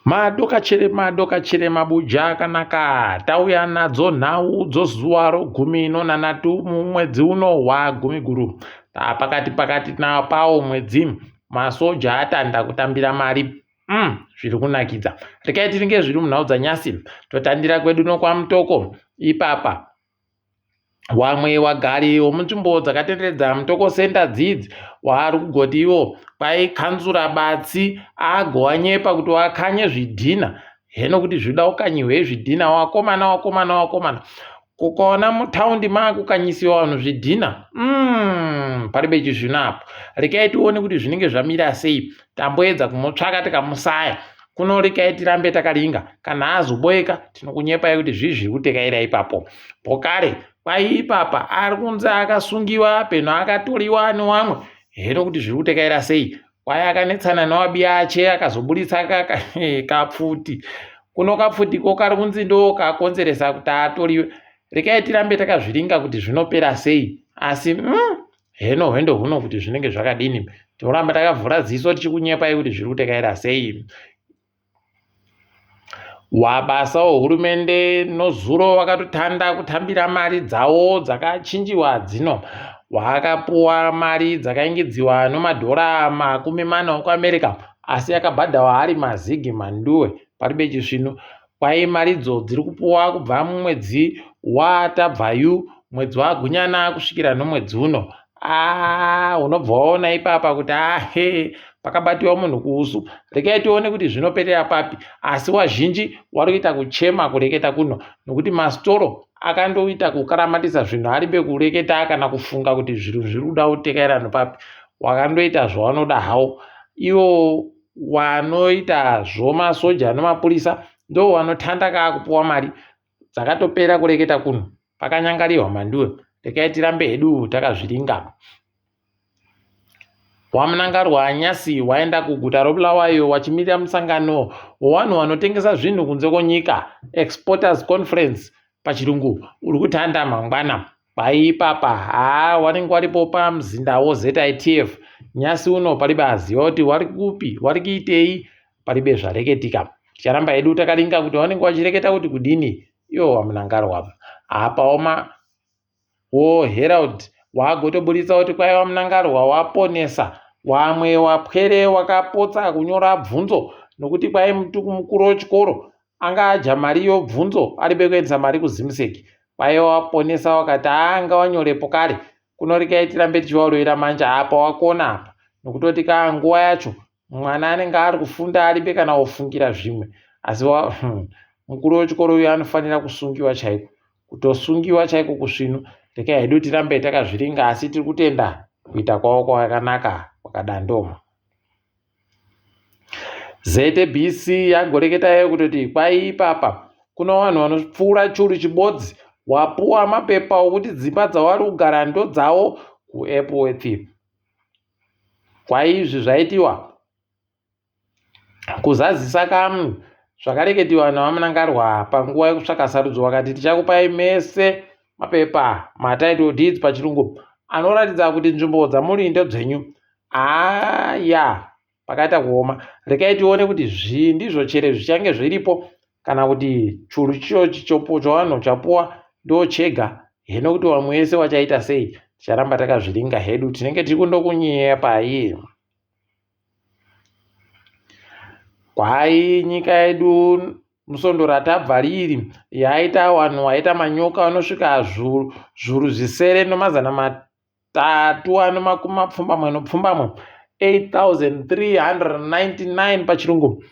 Madokachere mabuja kanaka tauya nadzo nhau dzozuva rogumi nonhanhatu mumwedzi uno waGumiguru. Pakati pawo mwedzi masoja atanda kutambira mari. Zviri kunakidza. Rekai tiringe zviri munhau dzanyasi. Totandira kwedu nokwaMutoko ipapa. Wamwe wagari womunzvimbo dzakatenderedza Mutoko senda dzidzi waari kugoti iwo kwaikanzura batsi agowanyepa kuti wakanye zvidhinha. Heno kuti zvida ukanyiwe zvidhinha wakomana kukaona mutaundi maakukanyisiwa vanhu zvidhinha paribe chizvino apo. Rekai tione kuti zvinenge zvamira sei. Tamboedza kumutsvaka tikamusaya. Kuno rekai tirambe takaringa. Kana azoboeka tinokunyepai kuti zvizvi kutekaira ipapo. Pokare kwai ipapa ari kunze akasungiwa peno akatoriwa nevamwe. Heno kuti zviri kutekaira sei. Kwai akanetsana newabiya ache akazoburitsa kapfuti. Kuno kapfutiko kari kunzi ndo kakonzeresa kuti atoriwe. Rekai tirambe takazviringa kuti zvinopera sei. Asi heno hwendo huno kuti zvinenge zvakadini. Tinoramba takavhura ziso tichikunyepai kuti zviri kutekaira sei. Wabasa wohurumende nozuro vakatotanda kutambira mari dzavo dzakachinjiwa dzino. Wakapuwa mari dzakaingidziwa nomadhora 40 okuAmerica asi akabhadhawa hari mazigi mhanduwe paribe chisvino. Kwai maridzo dziri kupuwa kubva mumwedzi watabvayu mwedzi wagunyana kusvikira nomwedzi uno. Unobva waona ipapa kuti pakabatiwa munhu kuusu. Rekai tione kuti zvinoperera papi. Asi wazhinji wari kuita kuchema kureketa kuno nokuti masitoro akandoita kukaramatisa zvinhu aribe kureketa kana kufunga kuti zviro zviri kuda kutekaira nopapi. Wakandoita zvawanoda hawo. Ivo wanoita zvomasoja nomapurisa ndo wanotanda kaakupuwa mari dzakatopera kureketa kuno. Pakanyangarirwa mhanduwe. Rekai tirambe hedu takazviringa. Wamunangarwa nyasi waenda kuguta roBulawayo wachimirira musangano wevanhu vanotengesa zvinhu kunze konyika, Exporters Conference pachirungu, uri kutanda mangwana. Kwai ipapa wanenge waripo pamuzindawo ZITF. Nyasi uno paribe aziva kuti wari kupi, wari kuitei, paribe zvareketika. Ticharamba hedu takaringa kuti wanenge wachireketa kuti kudini. Iwo wamunangarwa apa Herald wagotoburitsa kuti kwai wamunangarwa waponesa. Wamwe wapwere wakapotsa kunyora bvunzo nokuti kwai mukuru wechikoro anga aja mari yobvunzo aribe kuendesa mari kuzimuseki. Kwai waponesa wakati anga wanyorepo kare. Kuno rekai tirambe tichivaurira manja apa wakona apa. Nokutoti nguva yacho mwana anenge ari kufunda aribe kana ofungira zvimwe. Asi mukuru wechikoro uyu anofanira kusungiwa chaiko. Kutosungiwa chaiko kusvino. Rekai hedu tirambe takazviringa asi tiri kutenda kuita kwawo kwakanaka kwakadandoma. ZBC yagoreketayo kutoti kwai ipapa kuno vanhu vanopfuura churu chibodzi wapuwa mapepa okuti dzimba dzavari kugara ndo dzavo kuEpworth. Kwai izvi zvaitiwa kuzadzisa kamunhu zvakareketiwa navamunangarwa panguva yekutsvaka sarudzo. Vakati tichakupai mese mapepa matitle deeds pachirungu anoratidza kuti nzvimbo dzamuri ndedzenyu. Pakaita kuoma. Rekai tione kuti ndizvo chere zvichange zviripo kana kuti churu chichopo chavanhu chapuwa ndo chega. Heno kuti vamwe vese wachaita sei. Ticharamba takazviringa hedu. Tinenge tiri kundokunyepai. Kwai nyika yedu musondo ratabva riri yaita vanhu waita manyoka vanosvika zviuru zvisere nomazana 3 8,399 pachirungu.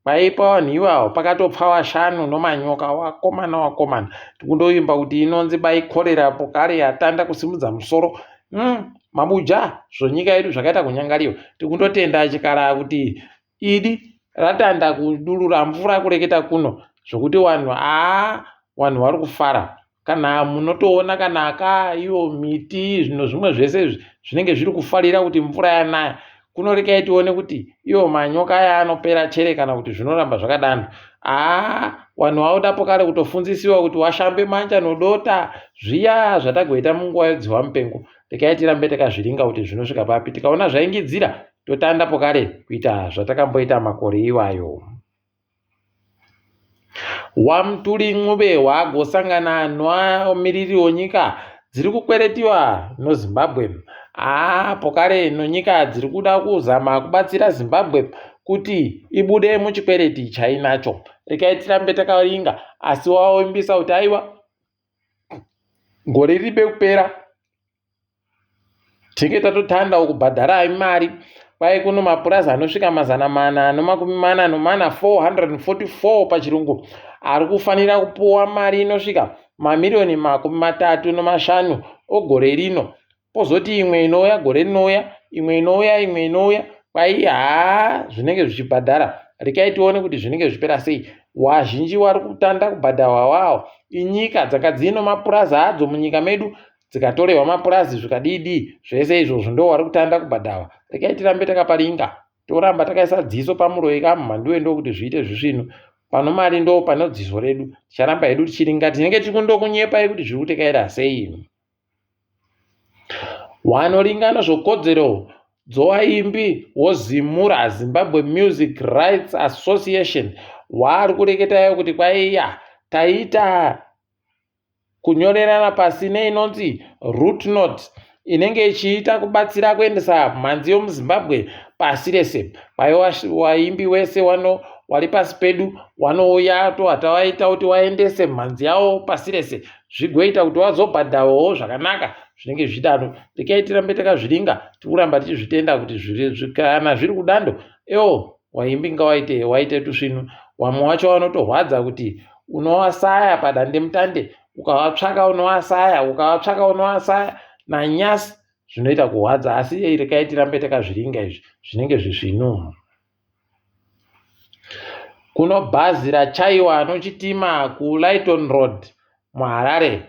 Paipa vanhu ivavo pakatopfa 5 nomanyoka wakomana. Tikundoimba kuti inonzi baikorera pokare yatanda kusimudza musoro. Mabuja zvonyika yedu zvakaita kunyangariwa. Tikundotenda chikara kuti idi ratanda kudurura mvura kureketa kuno zvokuti vanhu vari kufara. Kana munotoona kana iwo miti zvimwe zvese zvinenge zviri kufarira kuti mvura yanaya. Kuno rekai tione kuti iwo manyoka aya anopera chere kana kuti zvinoramba zvakadano. Vanhu vaudapo kare kutofunzisiwa kuti washambe manja nodota zviya zvatagoita munguva yedziwa mupengo. Rekai tirambe takazviringa kuti zvinosvika papi. Tikaona zvaingidzira totanda pokare kuita zvatakamboita makore iwayo. Wamuturi Mhanduwe wagosangana nomiriri wonyika dziri kukweretiwa noZimbabwe. Pokare nyika dziri kuda kuzama kubatsira Zimbabwe kuti ibude muchikwereti chainacho. Rekai tirambe takaringa, asi waombisa kuti aiwa gore ribe kupera tinge tatotanda kubhadhara mari. Kwai kuno mapurazi anosvika 444 444 pachirungu ari kufanira kupuwa mari inosvika mamiliyoni 35 ogore rino. Pozoti imwe inouya gore rinouya, imwe inouya. Kwai zvinenge zvichibhadhara. Rekai tione kuti zvinenge zvipera sei. Wazhinji wari kutanda kubhadharwa wawo inyika dzakadzino mapurazi adzo munyika medu, dzikatorehwa mapurazi zvikadidi, zvese izvozvo ndo wari kutanda kubhadharwa. Rekai tirambe takaparinga, toramba takaisa dziso pamuroi kaMhanduwe ndokuti zviite zvisvino. Pano mari ndo pano dziso redu, ticharamba hedu tichiringa, tinenge tikundokunyepai kuti zviri kutekaira sei. Wanoringana zvokodzero dzovaimbi wozimura Zimbabwe Music Rights Association wari kureketayo kuti kwaiya taita kunyorerana pasi neinonzi root note inenge ichiita kubatsira kuendesa mhanzi yomuZimbabwe pasi rese. Vaimbi wese wari pasi pedu wanouya tohatawaita kuti waendese mhanzi yawo pasi rese, zvigoita kuti wazobhadhawo zvakanaka zvinenge zvidano. Rekai tirambe takazviringa, tikuramba tichizvitenda kuti kana zviri kudando waimbi ngawaite tusvinu. Wamwe wacho wanotorwadza kuti unowasaya padande mutande, ukawatsvaka unowasaya nanyasi, zvinoita kuhwadza. Asi rekai tirambe takazviringa, izvi zvinenge zvisvinu. Kuno bhazi rachaiwa nochitima kuLighton Road muHarare,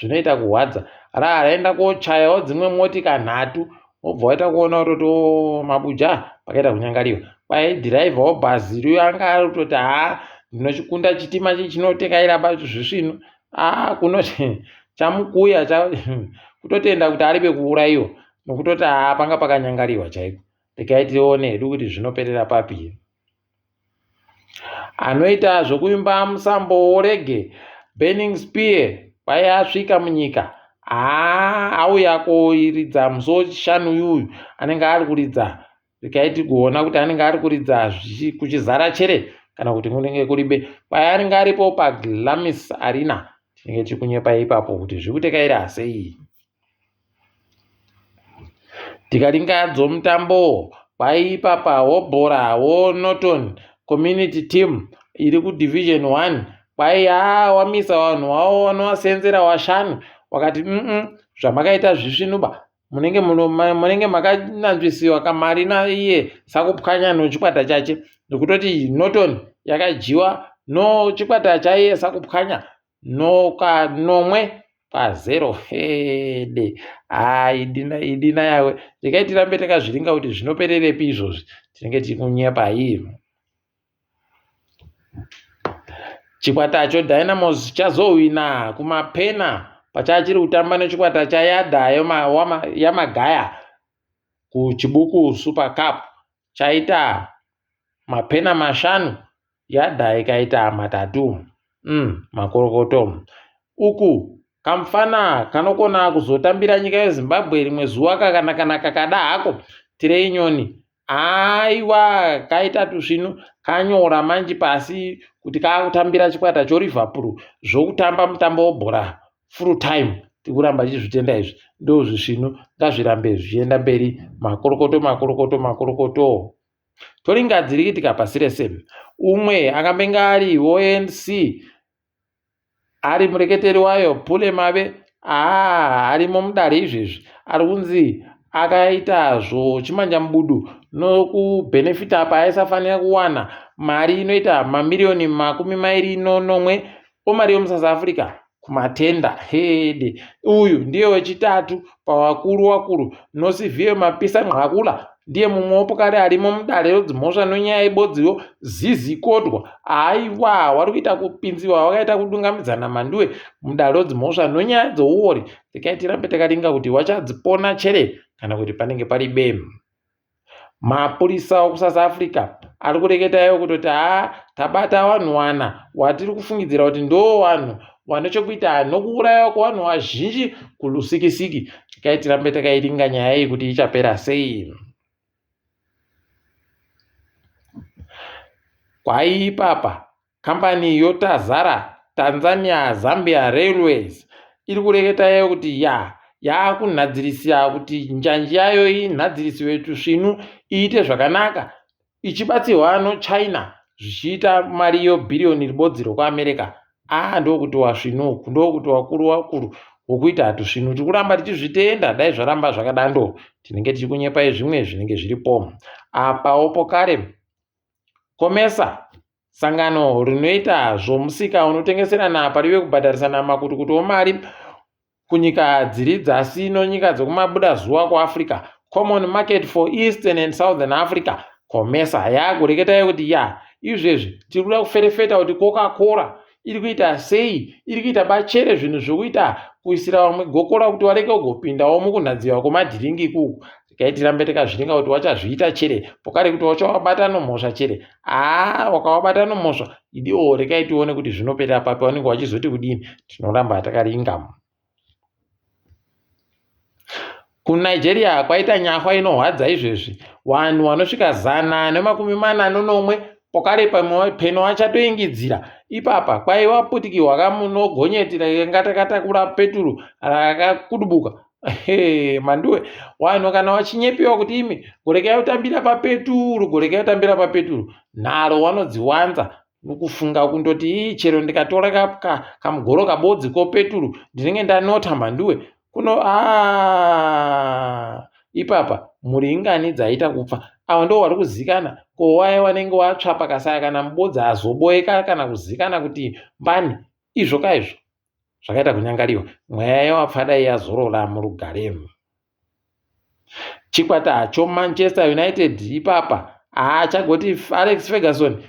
zvinoita kuhwadza. Raenda kochayawo dzimwe motika 3, wobva waita kuona kuti maBuja pakaita kunyangariwa. Kwai dhiraivha webhazi riyo anga ari kutoti ndinochikunda chitima chinotekaira bacho zvisvino. Kunoti chamukuya kutotenda kuti ari bekuurayiwa nokutoti panga pakanyangariwa chaiko. Rekai tione hedu kuti zvinoperera papi. Anoita zvokuimba musambo worege Burning Spear kwai asvika munyika, auya koiridza musi wechishanu uyu anenge ari kuridza. Rekai tigoona kuti anenge ari kuridza kuchizara chere kana kuti kunenge kuribe. Kwai anenge aripo paGlamis Arena, tinenge tikunyepa ipapo kuti zviri kutekaira sei. Tikaringa dzomutambo kwai ipapa wobhora woNorton Community Team iri kuDivision 1 kwai wamisa vanhu wavo vanovasenzera 5 wakati zvamakaita zvisvinuba munenge makananzvisiwa kamari naiye sakupwanya nochikwata chache, nokutoti Norton yakajiwa nochikwata chaiye sakupwanya nomwe-0. Idina yawe. Rekai tirambe takazviringa kuti zvinopererepi izvozvi, tinenge tikunyepa iyi. Chikwata cho Dynamos chazowina kumapena pachachiri kutamba nechikwata chaYada yamagaya kuChibuku Super Cup. Chaita mapena 5, Yada ikaita 3. Makorokoto. Uku kamfana kanokona kuzotambira nyika yeZimbabwe rimwe zuva kana kakada hako tirei nyoni. Aiwa kaita tusvinu kanyora manji pasi kuti kakutambira chikwata choLiverpool zvokutamba mutambo webhora full time. Tikuramba tichizvitenda izvi, ndo zvisvinu ngazvirambe zvichienda mberi. Makorokoto. Toringa dziri kuitika pasi rese. Umwe akambenga ari ONC ari mureketeri wayo Pule Mave arimo mudare izvezvi ari kunzi akaita chimanja mubudu nokubhenefita paaisafanira kuwana mari inoita mamiliyoni 21 omari yomuSouth Africa kumatenda. Uyu ndiye wechitatu pavakuru Nosiviwe Mapisa Nqakula ndiye mumwewo kare arimo mudare rodzimhosva nonyaya yebodziwo Zizi Kodwa. Aiwa wari kuita kupinziwa, wakaita kudungamidza naMhanduwe mudare rodzimhosva nonyaya dzouori. Rekai tirambe takaringa kuti wachadzipona chere kana kuti panenge pari bemu. Mapurisa okuSouth Africa ari kureketayo kutoti tabata vanhu wana watiri kufungidzira kuti ndo vanhu vane chekuita nokuurayiwa kwevanhu vazhinji kulusikisiki. Tikai tirambe takairinga nyaya iyi kuti ichapera sei. Kwai ipapa kambani yotazara Tanzania Zambia Railways iri kureketayo kuti yakunhadzirisa kuti njanji yayo inhadzirisiwe tusvinu iite zvakanaka ichibatsirwa noChina zvichiita mari yebhiriyoni ribodzi rekuAmerica. Ndokuti wasvinu uku ndokuti wakuru wokuita tusvinu tikuramba tichizvitenda. Dai zvaramba zvakadando tinenge tichikunyepai zvimwe zvinenge zviripo. Apawo kare Komesa sangano rinoita zvomusika unotengeserana pariwe kubhadharisana makutukutu omari kunyika dziri dzasi nonyika dzokumabuda zuva kuAfrica, Common Market for Eastern and Southern Africa, Komesa yakureketayo kuti izvezvi tiri kuda kuferefeta kuti Coca-Cola iri kuita sei, iri kuita bachere zvinhu zvokuita kuisira vamwe gokora kuti vareke kugopindawo mukunhadziwa kwemadhiringi ikuku. Tikai tirambe takazviringa kuti wachazviita chere pokare kuti wachawabata nomhosva chere. Wakawabata nomhosva idiwo rekai tione kuti zvinopera papi wanenge wachizoti kudini. Tinoramba takaringa. KuNigeria kwaita nyahwa inohwadza izvezvi. Vanhu vanosvika 141 pokare peno vachatoingidzira. Ipapa kwaivaputikirwa kamunogonyeti rakatatakura peturu rakakudubuka. Mhanduwe, vanhu kana vachinyepiwa kuti imi gorekai kutambira papeturu, nharo vanodziwanza nokufunga kundoti chero ndikatora kamugoro kabodzi kopeturu ndinenge ndanota Mhanduwe. Ipapa mhuri ingani dzaita kupfa. Ava ndo vari kuzikana kowaya wanenge watsva pakasaya kana mubodzi azoboeka kana kuzikana kuti mbani izvo kaizvo zvakaita kunyangariwa. Mweya yawapfadai yazorora murugaremu. Chikwata choManchester United ipapa chagoti Alex Ferguson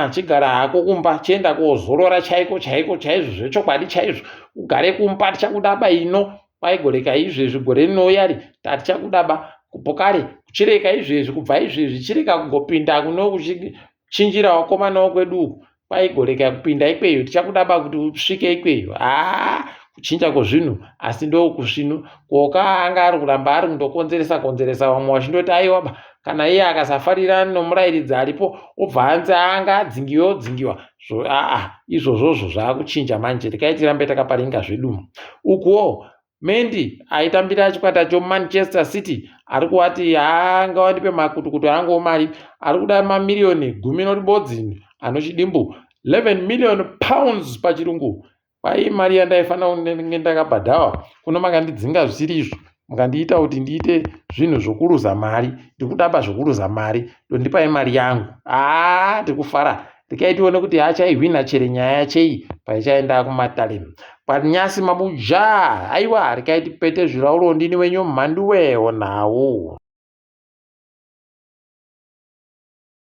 chigara hako kumba chienda kozorora chaiko chaizvo zvechokwadi chaizvo. Ugare kumba tichakudaba ino kwaigoreka izvezvi gore rinouya tichakudaba kupokare kuchireka izvezvi kubva izvezvi chireka kungopinda kuno kuchinjira wakomana wekwedu kwaigoreka kupinda ikweyo tichakudaba kuti usvike ikweyo. Kuchinja kwezvinhu asi ndo kusvinu anga ari kuramba ari kundokonzeresa vamwe vachindoti aiwa kana iye akasafarira nomurairidzi aripo obva anzi anga adzingiwa izvozvozvo zvaakuchinja manje. Rekai tirambe takaparinga zvedu. Ukuwo Mendi aitambira chikwata choManchester City ari kuwati ngawandipe makutukutu angu omari ari kuda mamiliyoni 10 anochidimbu 11 million pounds pachirungu. Kwai mari yandaifanira kunge ndakabhadhawa kuno makandidzinga zvisiri izvo mukandiita kuti ndiite zvinhu zvokuruza mari. Ndikudaba zvokuruza mari, dondipai mari yangu. Ndikufara. Rekai tione kuti achaihwina chere nyaya yachei paichaenda kumatare. Panyasi mabuja aiwa rekai tipete zvirauro ndini wenyu Mhanduwe Wenhau.